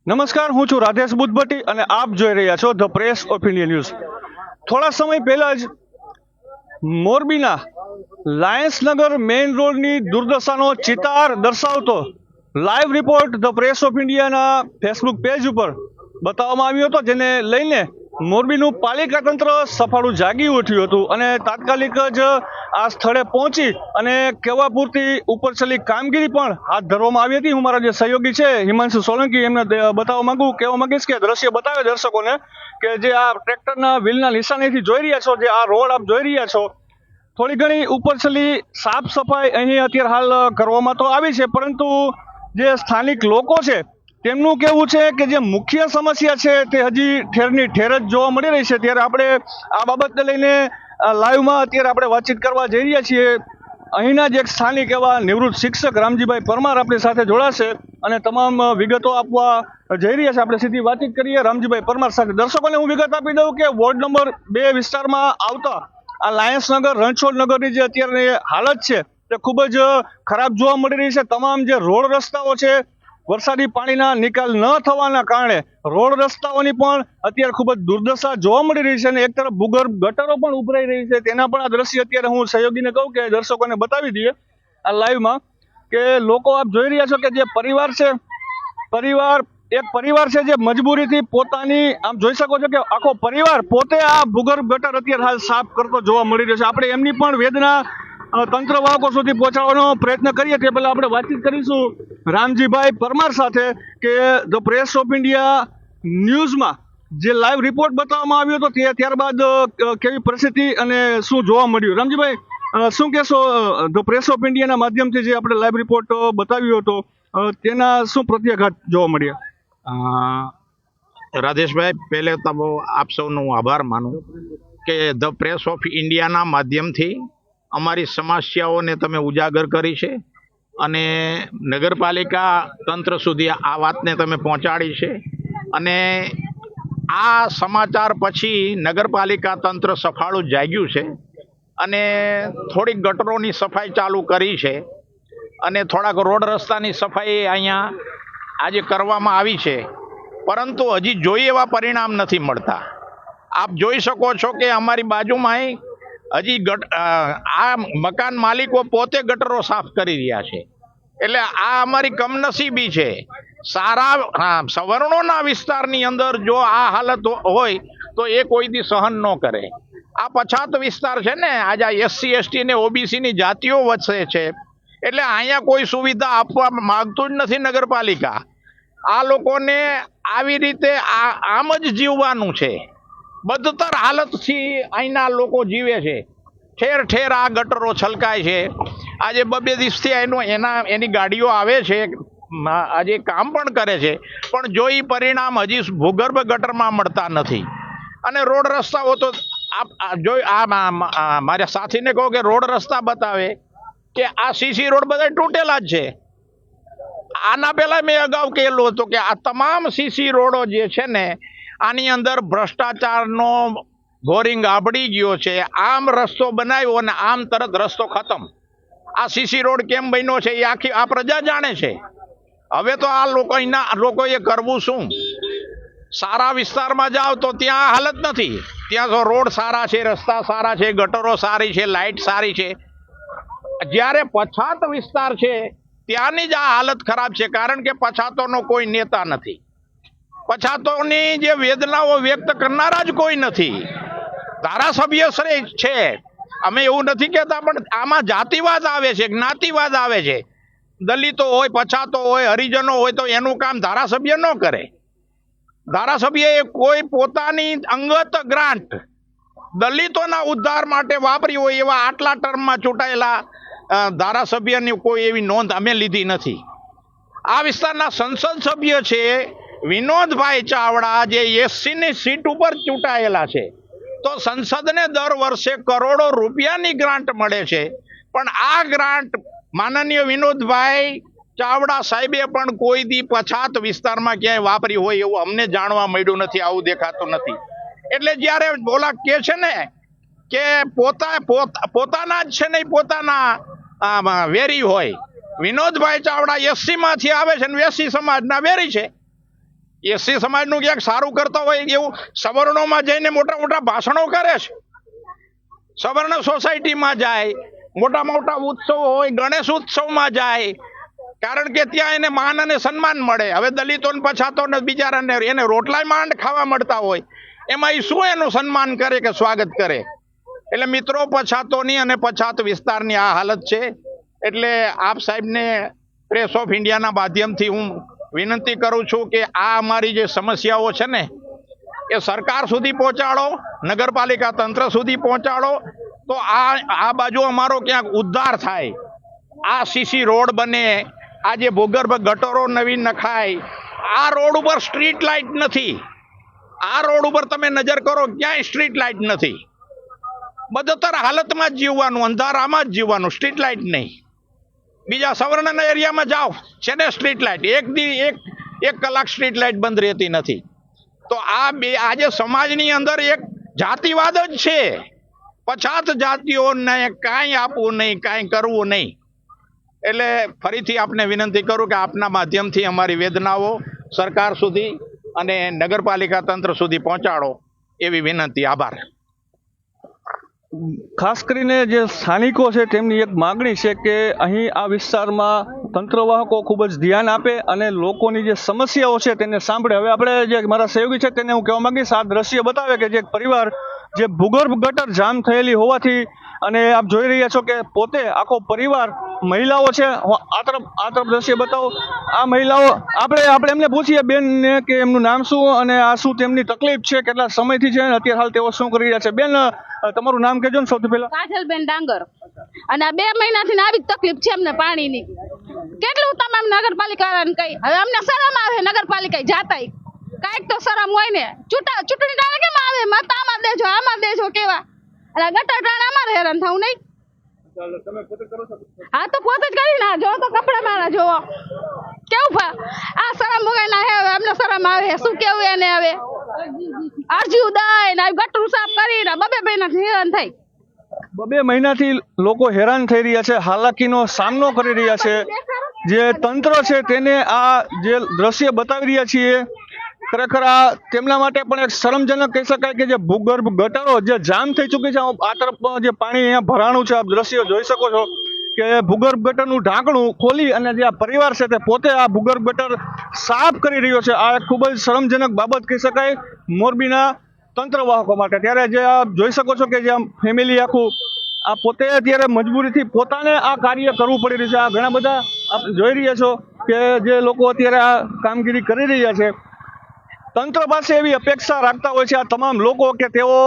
નમસ્કાર, હું છું રાધેશ બુદ્ધભટ્ટી અને આપ જોઈ રહ્યા છો the press of India news. થોડા સમય પહેલા જ મોરબીના લાયન્સનગર મેઇન રોડની દુર્દશાનો ચિતાર દર્શાવતો live report the press of ઇન્ડિયાના ફેસબુક પેજ ઉપર બતાવવામાં આવ્યો હતો, જેને લઈને મોરબીનું પાલિકા તંત્ર સફાળું જાગી ઉઠ્યું હતું અને તાત્કાલિક જ આ સ્થળે પહોંચી અને કહેવા પૂરતી ઉપરછલ્લી કામગીરી પણ હાથ ધરવામાં આવી હતી। હું મારા જે સહયોગી છે હિમાંશુ સોલંકી એમને કહેવા માંગીશ કે દ્રશ્ય બતાવે દર્શકોને કે જે આ ટ્રેક્ટરના વ્હીલના નિશાનેથી જોઈ રહ્યા છો, જે આ રોડ આપ જોઈ રહ્યા છો, થોડી ઘણી ઉપરછલ્લી સાફ સફાઈ અહીં અત્યારે હાલ કરવામાં તો આવી છે, પરંતુ જે સ્થાનિક લોકો છે તેમનું કહેવું છે કે જે મુખ્ય સમસ્યા છે તે હજી ઠેરની ઠેર જ જોવા મળી રહી છે। ત્યારે આપણે આ બાબતને લઈને લાઈવમાં અત્યારે આપણે વાતચીત કરવા જઈ રહ્યા છીએ। અહીંના જ એક સ્થાનિક એવા નિવૃત્ત શિક્ષક રામજીભાઈ પરમાર આપણી સાથે જોડાશે અને તમામ વિગતો આપવા જઈ રહ્યા છે। આપણે સીધી વાતચીત કરીએ રામજીભાઈ પરમાર સાથે। દર્શકોને હું વિગત આપી દઉં કે વોર્ડ નંબર 2 વિસ્તારમાં આવતા આ લાયન્સનગર રણછોડનગરની જે અત્યારે હાલત છે તે ખૂબ જ ખરાબ જોવા મળી રહી છે। તમામ જે રોડ રસ્તાઓ છે વરસાદી પાણીના નિકાલ ન થવાના કારણે રોડ રસ્તાઓની પણ અત્યારે ખૂબ જ દુર્દશા જોવા મળી રહી છે અને એક તરફ ભૂગર્ભ ગટરો પણ ઉભરાઈ રહી છે। તેના પણ આ દ્રશ્ય અત્યારે હું સહયોગીને કહું કે દર્શકોને બતાવી દઈએ આ લાઈવમાં કે લોકો આપ જોઈ રહ્યા છો કે જે પરિવાર છે, પરિવાર છે જે મજબૂરીથી પોતાની આમ જોઈ શકો છો કે આખો પરિવાર પોતે આ ભૂગર્ભ ગટર અત્યારે હાલ સાફ કરતો જોવા મળી રહ્યો છે। આપણે એમની પણ વેદના તંત્ર વાહકો સુધી પહોંચાડવાનો પ્રયત્ન કરીએ તે પહેલા આપણે વાતચીત કરીશું રામજીભાઈ પરમાર સાથે કે ધ પ્રેસ ઓફ ઇન્ડિયા ન્યૂઝમાં જે લાઈવ રિપોર્ટ બતાવવામાં આવ્યો હતો ત્યારબાદ કેવી પરિસ્થિતિ અને શું જોવા મળ્યું। રામજીભાઈ, શું કહેશો ધ પ્રેસ ઓફ ઇન્ડિયાના માધ્યમથી જે આપણે લાઈવ રિપોર્ટ બતાવ્યો હતો તેના શું પ્રત્યાઘાત જોવા મળ્યા? રાધેશભાઈ, પહેલે તો આપ સૌનો આભાર માનું કે ધ પ્રેસ ઓફ ઇન્ડિયાના માધ્યમથી અમારી સમસ્યાઓને તમે ઉજાગર કરી છે અને નગરપાલિકા તંત્ર સુધી આ વાતને તમે પહોંચાડી છે અને આ સમાચાર પછી નગરપાલિકા તંત્ર સફાળું જાગ્યું છે અને થોડીક ગટરોની સફાઈ ચાલુ કરી છે અને થોડાક રોડ રસ્તાની સફાઈ અહીંયા આજે કરવામાં આવી છે, પરંતુ હજી જોઈએ એવા પરિણામ નથી મળતા। આપ જોઈ શકો છો કે અમારી બાજુમાં હજી આ મકાન માલિકો પોતે ગટરો સાફ કરી રહ્યા છે, એટલે આ અમારી કમનસીબી છે। સારા સવર્ણોના વિસ્તારની અંદર જો આ હાલત હોય તો એ કોઈથી સહન ન કરે। આ પછાત વિસ્તાર છે ને, આજે SC ST ને OBC ની જાતિઓ વચ્ચે છે, એટલે અહીંયા કોઈ સુવિધા આપવા માંગતું જ નથી નગરપાલિકા। આ લોકોને આવી રીતે આમ જ જીવવાનું છે, બદતર હાલતથી અહીંના લોકો જીવે છે। ઠેર ઠેર આ ગટરો છલકાય છે। આજે 2 દિવસથી એની ગાડીઓ આવે છે, આજે કામ પણ કરે છે, પણ જો એ પરિણામ હજી ભૂગર્ભ ગટરમાં મળતા નથી। અને રોડ રસ્તાઓ તો જો મારા સાથીને કહો કે રોડ રસ્તા બતાવે કે આ CC રોડ બધા તૂટેલા જ છે। આના પહેલા મેં અગાઉ કહેલું હતું કે આ તમામ CC રોડો જે છે ને આની અંદર ભ્રષ્ટાચારનો બોરિંગ આબડી ગયો છે। આમ રસ્તો બનાવ્યો અને આમ તરત રસ્તો ખતમ। આ CC રોડ કેમ બન્યો છે એ આખી આ પ્રજા જાણે છે। હવે તો આ લોકોએ કરવું શું? સારા વિસ્તારમાં જાઓ તો ત્યાં હાલત નથી, ત્યાં તો રોડ સારા છે, રસ્તા સારા છે, ગટરો સારી છે, લાઇટ સારી છે। જ્યારે પછાત વિસ્તાર છે ત્યાંની જ આ હાલત ખરાબ છે, કારણ કે પછાતોનો કોઈ નેતા નથી, પછાતોની જે વેદનાઓ વ્યક્ત કરનારા જ કોઈ નથી। ધારાસભ્ય શ્રેય છે, અમે એવું નથી કહેતા, પણ આમાં જાતિવાદ આવે છે, જ્ઞાતિવાદ આવે છે। દલિતો હોય, પછાતો હોય, હરિજનો હોય તો એનું કામ ધારાસભ્ય ન કરે। ધારાસભ્યએ કોઈ પોતાની અંગત ગ્રાન્ટ દલિતોના ઉદ્ધાર માટે વાપરી હોય એવા આટલા ટર્મમાં ચૂંટાયેલા ધારાસભ્યની કોઈ એવી નોંધ અમે લીધી નથી। આ વિસ્તારના સંસદ સભ્ય છે વિનોદભાઈ ચાવડા, જે SC ની સીટ ઉપર ચૂંટાયેલા છે, તો સંસદને દર વર્ષે કરોડો રૂપિયાની ગ્રાન્ટ મળે છે, પણ આ ગ્રાન્ટ માનનીય વિનોદભાઈ ચાવડા સાહેબે પણ કોઈ દી પછાત વિસ્તારમાં ક્યાંય વાપરી હોય એવું અમને જાણવા મળ્યું નથી, આવું દેખાતું નથી। એટલે જ્યારે બોલા કે છે ને કે પોતાના જ છે નહીં, પોતાના વેરી હોય. વિનોદભાઈ ચાવડા એસસી માંથી આવે છે અને એસસી સમાજના વેરી છે. એસસી સમાજનું ક્યાંક સારું કરતા હોય એવું સવર્ણોમાં જઈને મોટા મોટા ભાષણો કરે છે. સવર્ણ સોસાયટીમાં જાય, મોટા મોટા ઉત્સવ હોય, ગણેશ ઉત્સવમાં જાય, કારણ કે ત્યાં એને માન અને સન્માન મળે. હવે દલિતો ને પછાતો ને બિચારાને એને રોટલાય માંડ ખાવા મળતા હોય, એમાં એ શું એનું સન્માન કરે કે સ્વાગત કરે? એટલે મિત્રો, પછાતોની અને પછાત વિસ્તારની આ હાલત છે. એટલે આપ સાહેબને પ્રેસ ઓફ ઇન્ડિયાના માધ્યમથી હું વિનંતી કરું છું કે આ અમારી જે સમસ્યાઓ છે ને એ સરકાર સુધી પહોંચાડો, નગરપાલિકા તંત્ર સુધી પહોંચાડો, તો આ બાજુ અમારો ક્યાંક ઉદ્ધાર થાય. આ સીસી રોડ બને, આ જે ભૂગર્ભ ગટરો નવી નખાય, આ રોડ ઉપર સ્ટ્રીટ લાઇટ નથી. આ રોડ ઉપર તમે નજર કરો, ક્યાંય સ્ટ્રીટ લાઇટ નથી. બદતર હાલતમાં જ જીવવાનું, અંધારામાં જ જીવવાનું, સ્ટ્રીટ લાઇટ નહીં. બીજા સવર્ણના એરિયામાં જાઓ છે ને સ્ટ્રીટ લાઇટ, એક કલાક સ્ટ્રીટ લાઇટ બંધ રહેતી નથી. તો આજે સમાજની અંદર એક જાતિવાદ જ છે. પછાત જાતિઓને કાંઈ આપવું નહીં, કાંઈ કરવું નહીં. એટલે ફરીથી આપને વિનંતી કરું કે આપના માધ્યમથી અમારી વેદનાઓ સરકાર સુધી અને નગરપાલિકા તંત્ર સુધી પહોંચાડો એવી વિનંતી. આભાર. ખાસ કરીને જે સ્થાનિકો છે તેમની એક માગણી છે કે અહીં આ વિસ્તારમાં તંત્રવાહકો ખૂબ જ ધ્યાન આપે અને લોકોની જે સમસ્યાઓ છે તેને સાંભળે. હવે આપણે જે મારા સહયોગી છે તેને હું કહેવા માંગીશ, આ દ્રશ્ય બતાવે કે જે પરિવાર જે ભૂગર્ભ ગટર જામ થયેલી હોવાથી, અને આપ જોઈ રહ્યા છો કે પોતે આખો પરિવાર મહિલાઓ છે, આ તરફ દ્રશ્ય બતાવો. આ મહિલાઓ આપણે એમને પૂછીએ બેન ને કે એમનું નામ શું અને આ શું તેમની તકલીફ છે, કેટલા સમયથી છે, અત્યારે હાલ તેઓ શું કરી રહ્યા છે. બેન, તમારું નામ કહેજો ને સૌથી પહેલા. કાજલબેન ડાંગર. અને આ 2 મહિનાથી આવી તકલીફ છે અમને પાણીની. કેટલું તમામ નગરપાલિકાને કહી, હવે અમને શરમ આવે નગરપાલિકા જાતાય. કાંઈક તો શરમ હોય ને. ચૂંટણી ટાણે કેમ આવે, મત આમાં દેજો, આમાં દેજો કેવા. અને ગટર ટાણે અમારે હેરાન થવું નહીં. હા તો પોતે જ કરી ના, જો તો કપડા મારા જોવો કેવું આ શરમ વગર ના હે. અમને શરમ આવે, શું કેવું એને. હવે અરજી ઉદાય ને ગટર સાફ કરીને 2 મહિનાથી હેરાન થાય. 2 મહિનાથી લોકો હેરાન થઈ રહ્યા છે, હાલાકીનો સામનો કરી રહ્યા છે. જે તંત્ર છે તેને આ જે દ્રશ્ય બતાવી રહ્યા છીએ, ખરેખર આ તેમના માટે પણ એક શરમજનક કહી શકાય કે જે ભૂગર્ભ ગટરો જે જામ થઈ ચૂકી છે. આ તરફ જે પાણી અહીંયા ભરાણું છે, આપ દ્રશ્ય જોઈ શકો છો કે ભૂગર્ભ ગટરનું ઢાંકણું ખોલી અને જે આ પરિવાર છે તે પોતે આ ભૂગર્ભ ગટર સાફ કરી રહ્યો છે. આ એક ખૂબ જ શરમજનક બાબત કહી શકાય મોરબીના તંત્રવાહકો માટે. ત્યારે જે આપ જોઈ શકો છો કે જે ફેમિલી આખું આ પોતે અત્યારે મજબૂરીથી પોતાને આ કાર્ય કરવું પડી રહ્યું છે. આ ઘણા બધા આપ જોઈ રહ્યા છો કે જે લોકો અત્યારે આ કામગીરી કરી રહ્યા છે. તંત્ર પાસે એવી અપેક્ષા રાખતા હોય છે આ તમામ લોકો કે તેઓ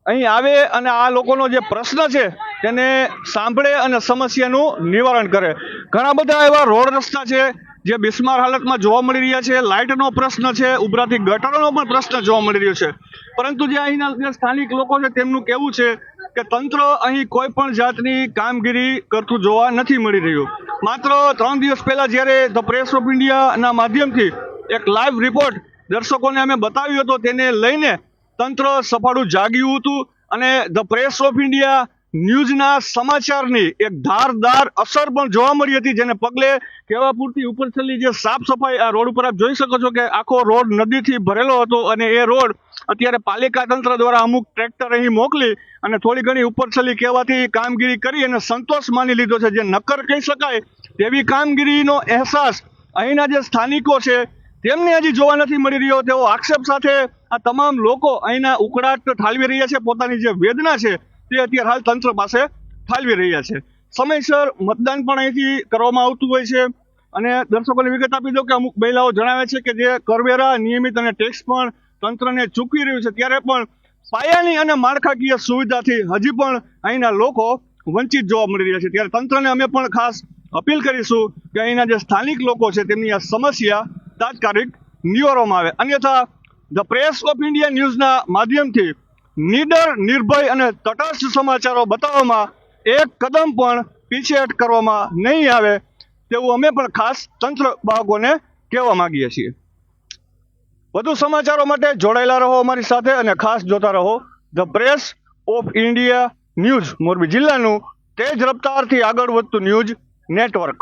અહીં આવે અને આ લોકોનો જે પ્રશ્ન છે તેને સાંભળે અને સમસ્યાનું નિવારણ કરે. ઘણા બધા એવા રોડ રસ્તા છે જે બિસ્માર હાલતમાં જોવા મળી રહ્યા છે. લાઇટનો પ્રશ્ન છે, ઉભરાતી ગટરનો પણ પ્રશ્ન જોવા મળી રહ્યો છે. પરંતુ જે અહીંના જે સ્થાનિક લોકો છે તેમનું કહેવું છે કે તંત્ર અહીં કોઈ પણ જાતની કામગીરી કરતું જોવા નથી મળી રહ્યું. માત્ર 3 દિવસ પહેલા જ્યારે ધ પ્રેસ ઓફ ઇન્ડિયાના માધ્યમથી એક લાઈવ રિપોર્ટ દર્શકોને અમે બતાવ્યો હતો, તેને લઈને તંત્ર સફાળું જાગ્યું હતું અને ધ પ્રેસ ઓફ ઇન્ડિયા ન્યૂઝના સમાચારની એક ધારદાર અસર પણ જોવા મળી હતી, જેને પગલે કહેવા પૂરતી ઉપરછલ્લી જે સાફ સફાઈ આ રોડ ઉપર આપ જોઈ શકો છો કે આખો રોડ નદીથી ભરેલો હતો અને એ રોડ અત્યારે પાલિકા તંત્ર દ્વારા અમુક ટ્રેક્ટર અહીં મોકલી અને થોડી ઘણી ઉપરછલ્લી કહેવાથી કામગીરી કરી અને સંતોષ માની લીધો છે. જે નક્કર કહી શકાય તેવી કામગીરીનો અહેસાસ અહીંના જે સ્થાનિકો છે તેમને હજી જોવા નથી મળી રહ્યો. તેઓ આક્ષેપ સાથે આ તમામ લોકો અહીંના ઉકળાટ ઠાલવી રહ્યા છે, પોતાની જે વેદના છે તે અત્યારે હાલ તંત્ર પાસે ઠાલવી રહ્યા છે. સમયસર મતદાન પણ અહીંથી કરવામાં આવતું હોય છે અને દર્શકોને વિગત આપી દો કે અમુક મહિલાઓ જણાવે છે કે જે કરવેરા નિયમિત અને ટેક્સ પણ તંત્રને ચૂકવી રહ્યું છે, ત્યારે પણ પાયાની અને માળખાકીય સુવિધાથી હજી પણ અહીંના લોકો વંચિત જોવા મળી રહ્યા છે. ત્યારે તંત્રને અમે પણ ખાસ અપીલ કરીશું કે અહીંના જે સ્થાનિક લોકો છે તેમની આ સમસ્યા તાત્કાલિક નિવારવામાં આવે. અન્યથા ધ પ્રેસ ઓફ ઇન્ડિયા ન્યૂઝના માધ્યમથી નિડર, નિર્ભય અને તટસ્થ સમાચારો બતાવવામાં એક કદમ પણ પીછેહટ કરવામાં નહીં આવે તેવું અમે પણ ખાસ તંત્ર વાહકોને કહેવા માંગીએ છીએ. વધુ સમાચારો માટે જોડાયેલા રહો અમારી સાથે અને ખાસ જોતા રહો the press of India news Morbi જિલ્લાનું તેજ રફતારથી આગળ વધતું ન્યૂઝ નેટવર્ક.